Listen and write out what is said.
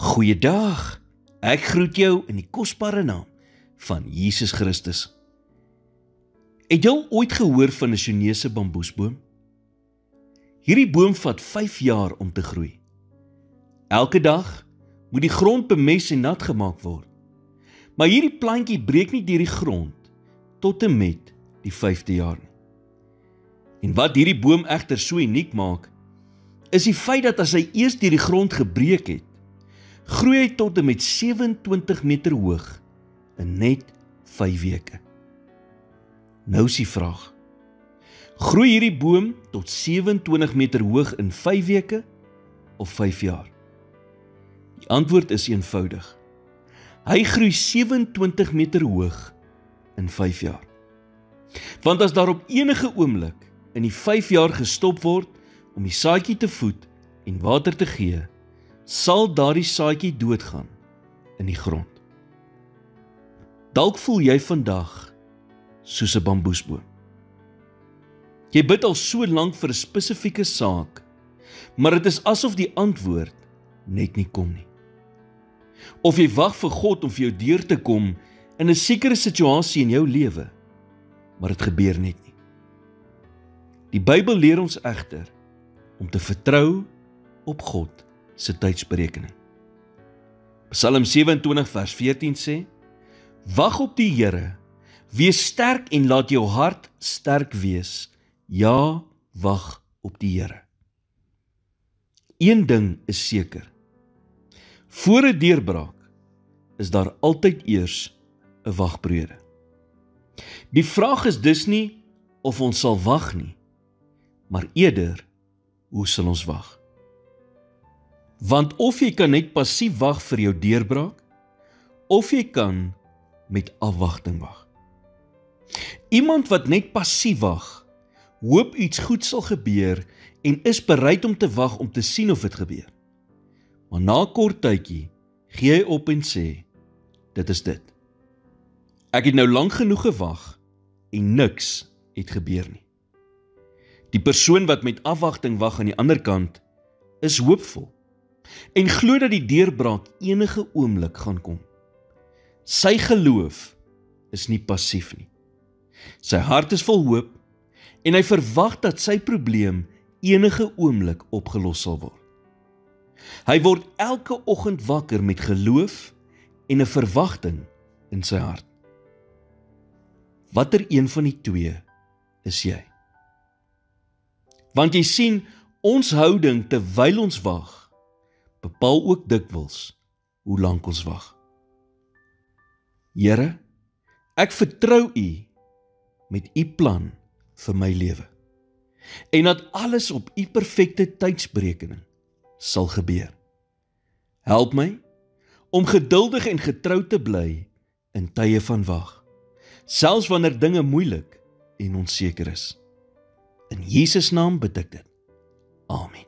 Goeiedag, ek groet jou in die kosbare naam van Jesus Christus. Het jy al ooit gehoor van 'n Chinese bamboesboom? Hierdie boom vat 5 jaar om te groei. Elke dag moet die grond bemest en nat gemaak word. Maar hierdie plantjie breek nie deur die grond tot en met die 5de jaar nie. En wat hierdie boom egter so uniek maak, is die feit dat as hy eers deur die grond gebreek het, groei hy tot en met 27 meter hoog in net 5 weke. Nou is die vraag, groei hierdie boom tot 27 meter hoog in 5 weke of 5 jaar? Die antwoord is eenvoudig. Hy groei 27 meter hoog in 5 jaar. Want as daar op enige oomblik in die 5 jaar gestop word om die saadjie te voed en water te gee, sal daardie saadjie doodgaan in die grond. Dalk voel jy vandag soos 'n bamboesboom. Jy bid al so lank vir 'n spesifieke saak, maar dit is asof die antwoord net nie kom nie. Of jy wag vir God om vir jou deur te kom in 'n sekere situasie in jou lewe, maar dit gebeur net nie. Die Bybel leer ons egter om te vertrou op God se tydsberekening. Psalm 27 vers 14 sê, wag op die Here, wees sterk en laat jou hart sterk wees. Ja, wag op die Here. Een ding is seker, voor 'n deurbraak is daar altyd eers 'n wagperiode. Die vraag is dus nie of ons sal wag nie, maar eerder, hoe sal ons wag? Want of jy kan net passief wag vir jou deurbraak, of jy kan met afwagting wag. Iemand wat net passief wag, hoop iets goed sal gebeur en is bereid om te wag om te sien of dit gebeur. Maar na 'n kort tydjie gee hy op en sê, dit is dit. Ek het nou lank genoeg gewag en niks het gebeur nie. Die persoon wat met afwagting wag aan die ander kant, is hoopvol en glo dat die deurbraak enige oomblik gaan kom. Sy geloof is nie passief nie. Sy hart is vol hoop en hy verwag dat sy probleem enige oomblik opgelos sal word. Hy word elke oggend wakker met geloof en 'n verwagting in sy hart. Watter een van die twee is jy? Want jy sien, ons houding terwyl ons wag, bepaal ook dikwels hoe lank ons wag. Here, ek vertrou U met U plan vir my lewe en dat alles op U perfekte tydsberekening sal gebeur. Help my om geduldig en getrou te bly in tye van wag, selfs wanneer dinge moeilik en onseker is. In Jesus naam bid ek dit. Amen.